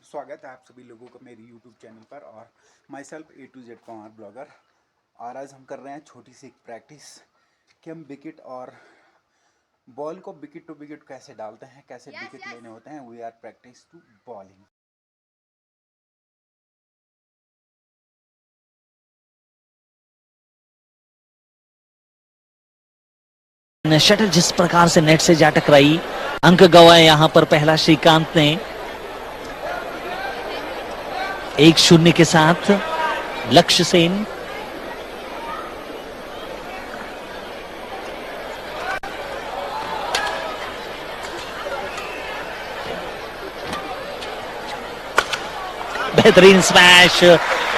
स्वागत है आप सभी लोगों का मेरी यूट्यूब चैनल पर और my self A to Z Pawar blogger. और आज हम कर रहे हैं छोटी सी एक प्रैक्टिस कि हम विकेट और बॉल को विकेट टू विकेट कैसे डालते हैं, कैसे विकेट लेने होते हैं। We are practice to bowling. Shuttle जिस प्रकार से नेट से जा टकराई, अंक गवाए यहां पर पहला श्रीकांत ने। 1-0 के साथ लक्ष्य सेन। बेहतरीन स्मैश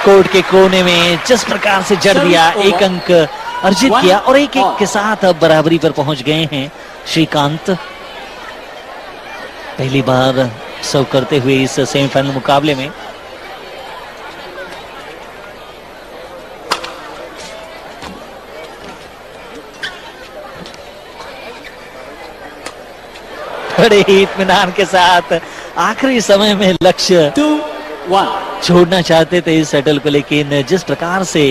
कोर्ट के कोने में जिस प्रकार से जड़ दिया, एक अंक अर्जित किया और 1-1 के साथ अब बराबरी पर पहुंच गए हैं श्रीकांत। पहली बार सर्व करते हुए इस सेमीफाइनल मुकाबले में। बड़े ही इत्मीनान के साथ आखिरी समय में लक्ष्य छोड़ना चाहते थे इस शटल को, लेकिन जिस प्रकार से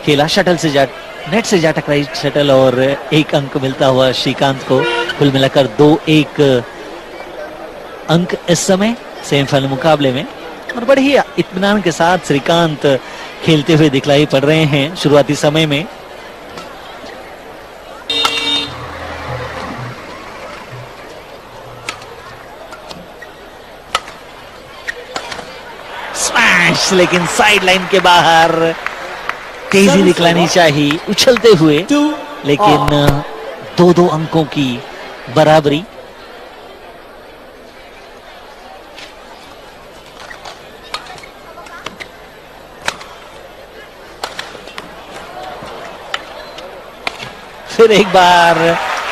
खेला, शटल से नेट से जा टकराई शटल और 1 अंक मिलता हुआ श्रीकांत को। कुल मिलाकर 2-1 अंक इस समय सेमीफाइनल मुकाबले में। और बड़े ही इत्मीनान के साथ श्रीकांत खेलते हुए दिखलाई पड़ रहे हैं शुरुआती समय में। स्मैश, लेकिन साइड लाइन के बाहर। तेजी दिखलानी चाहिए उछलते हुए, लेकिन 2-2 अंकों की बराबरी। फिर एक बार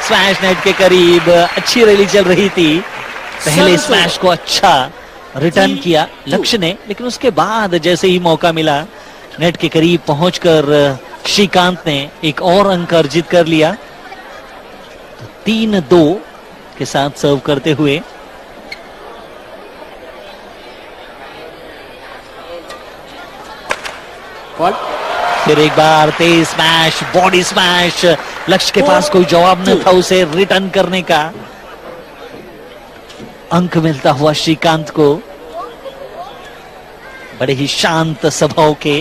स्मैश नेट के करीब। अच्छी रैली चल रही थी, पहले स्मैश को अच्छा रिटर्न किया लक्ष्य ने, लेकिन उसके बाद जैसे ही मौका मिला नेट के करीब पहुंचकर श्रीकांत ने एक और अंक अर्जित कर लिया। तो 3-2 के साथ सर्व करते हुए फिर एक बार तेज स्मैश, बॉडी स्मैश। लक्ष्य के पास कोई जवाब न था उसे रिटर्न करने का। अंक मिलता हुआ श्रीकांत को। बड़े ही शांत स्वभाव के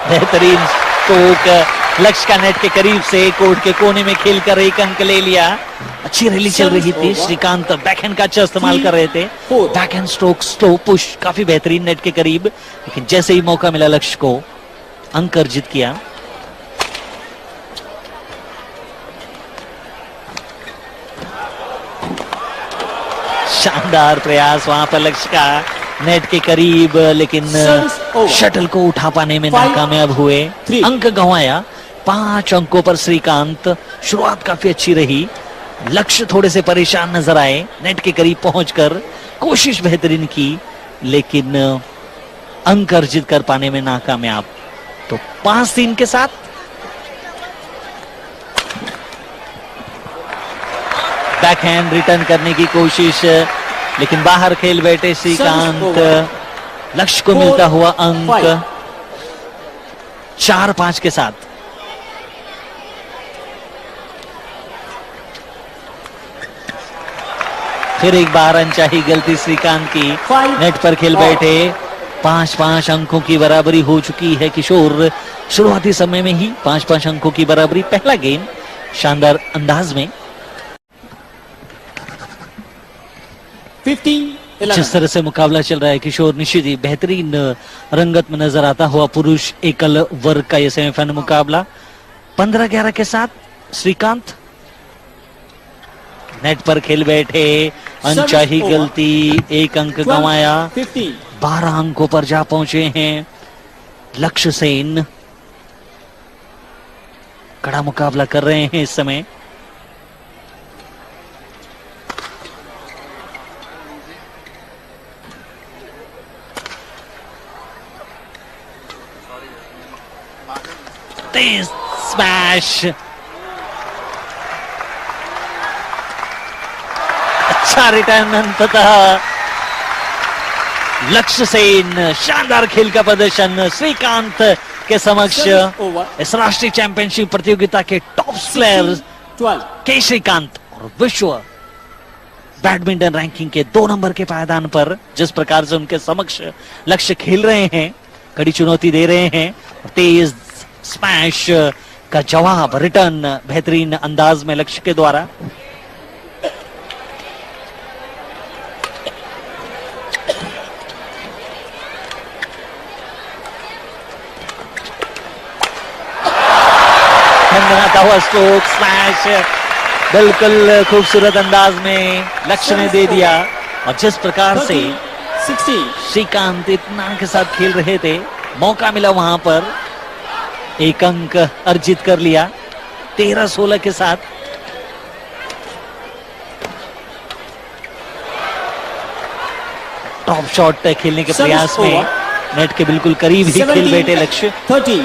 बेहतरीन स्ट्रोक, लक्ष्य का नेट के करीब से कोर्ट के कोने में खेलकर 1 अंक ले लिया। अच्छी रैली चल रही थी, श्रीकांत बैकहैंड का अच्छा इस्तेमाल कर रहे थे। बैकहैंड स्ट्रोक, स्लो पुश, काफी बेहतरीन नेट के करीब, लेकिन जैसे ही मौका मिला लक्ष्य को अंक अर्जित किया। शानदार प्रयास वहां पर लक्ष्य का नेट के करीब, लेकिन शटल को उठा पाने में नाकामयाब हुए। अंक गंवाया। 5 अंकों पर श्रीकांत। शुरुआत काफी अच्छी रही, लक्ष्य थोड़े से परेशान नजर आए, नेट के करीब पहुंचकर कोशिश बेहतरीन की, लेकिन अंक अर्जित कर पाने में नाकामयाब। तो 5-3 के साथ बैकहैंड रिटर्न करने की कोशिश, लेकिन बाहर खेल बैठे श्रीकांत। लक्ष्य को मिलता हुआ अंक 4-5 के साथ। फिर एक बार अनचाही गलती श्रीकांत की, नेट पर खेल बैठे। 5-5 अंकों की बराबरी हो चुकी है किशोर। शुरुआती समय में ही 5-5 अंकों की बराबरी। पहला गेम शानदार अंदाज में। जिस तरह से मुकाबला चल रहा है किशोर, निश्चित ही बेहतरीन रंगत में नजर आता हुआ पुरुष एकल वर्ग का यह सेमीफाइनल मुकाबला। 15-11 के साथ श्रीकांत नेट पर खेल बैठे। अनचाही गलती, 1 अंक गंवाया। 12 अंकों पर जा पहुंचे हैं लक्ष्य सेन। कड़ा मुकाबला कर रहे हैं इस समय। तेज स्मैश, अच्छा रिटर्न, अंततः लक्ष्य सेन शानदार खेल का प्रदर्शन श्रीकांत के समक्ष। इस राष्ट्रीय चैंपियनशिप प्रतियोगिता के टॉप प्लेयर के श्रीकांत और विश्व बैडमिंटन रैंकिंग के 2 नंबर के पायदान पर जिस प्रकार से उनके समक्ष लक्ष्य खेल रहे हैं, कड़ी चुनौती दे रहे हैं, तेज स्मैश का जवाब रिटर्न बेहतरीन अंदाज में लक्ष्य के द्वारा। बनाता हुआ स्ट्रोक स्मैश बिल्कुल खूबसूरत अंदाज में लक्ष्य ने दे दिया। और जिस प्रकार से श्रीकांत इतना के साथ खेल रहे थे, मौका मिला वहां पर, एक अंक अर्जित कर लिया 13-16 के साथ। टॉप शॉट खेलने के प्रयास में नेट के बिल्कुल करीब ही खेल बैठे लक्ष्य। 30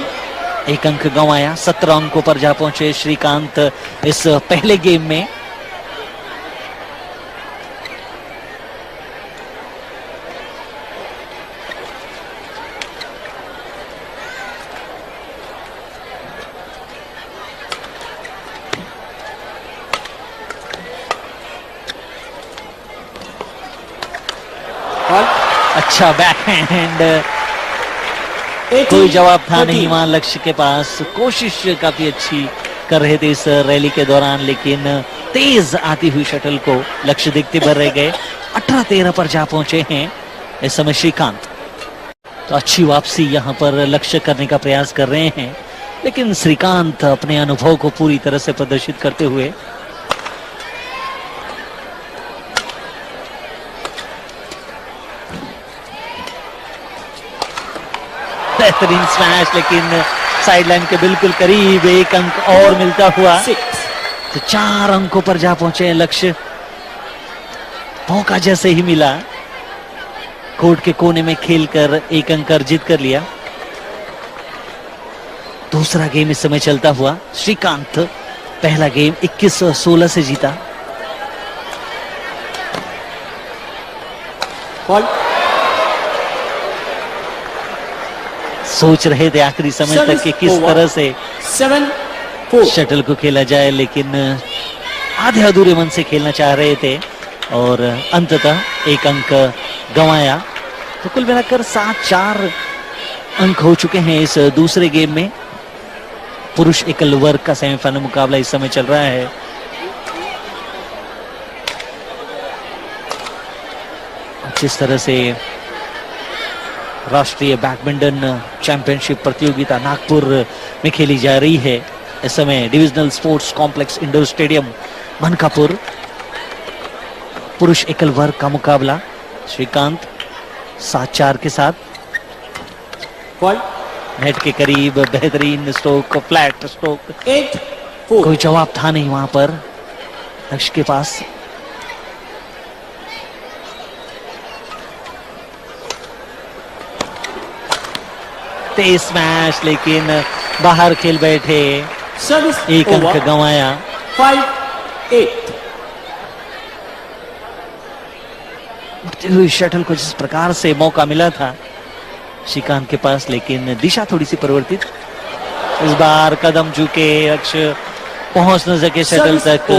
एक अंक गंवाया, 17 अंकों पर जा पहुंचे श्रीकांत इस पहले गेम में। अच्छा बैकहैंड, कोई जवाब था नहीं वहां लक्ष्य के पास। कोशिश काफी अच्छी कर रहे थे इस रैली के दौरान, लेकिन तेज आती हुई शटल को लक्ष्य देखते भर रह गए। 18-13 पर जा पहुंचे हैं इस समय श्रीकांत। तो अच्छी वापसी यहां पर लक्ष्य करने का प्रयास कर रहे हैं, लेकिन श्रीकांत अपने अनुभव को पूरी तरह से प्रदर्शित करते हुए बेहतरीन स्मैश, लेकिन साइडलाइन के बिल्कुल करीब, एक अंक और मिलता हुआ। तो 4 अंकों पर जा पहुंचे हैं लक्ष्य। मौका जैसे ही मिला, कोर्ट के कोने में खेलकर एक अंक अर्जित कर लिया। दूसरा गेम इस समय चलता हुआ। श्रीकांत पहला गेम 21-16 से जीता। सोच रहे थे आखिरी समय तक कि किस तरह से 7-4 शटल को खेला जाए, लेकिन आधे अधूरे मन से खेलना चाह रहे थे और अंततः एक अंक गंवाया। तो कुल मिलाकर 7-4 अंक हो चुके हैं इस दूसरे गेम में। पुरुष एकल वर्ग का सेमीफाइनल मुकाबला इस समय चल रहा है। जिस तरह से राष्ट्रीय बैडमिंटन चैंपियनशिप प्रतियोगिता नागपुर में खेली जा रही है इस समय, divisional sports complex indoor stadium Mankapur. पुरुष एकल वर्ग का मुकाबला, श्रीकांत 7-4 के साथ। नेट के करीब बेहतरीन स्ट्रोक, फ्लैट स्ट्रोक, 8-4 कोई जवाब था नहीं वहां पर लक्ष्य के पास। तेज स्मैश, लेकिन बाहर खेल बैठे, एक अंक गंवाया। 5-8 उठती हुई शटल को जिस प्रकार से मौका मिला था श्रीकांत के पास, लेकिन दिशा थोड़ी सी परिवर्तित। इस बार कदम झुके, लक्ष्य पहुंच न सके शटल तक।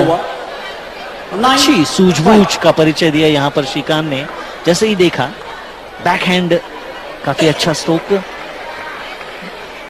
अच्छी सूझबूझ का परिचय दिया यहां पर श्रीकांत ने। जैसे ही देखा बैकहैंड, काफी अच्छा स्ट्रोक,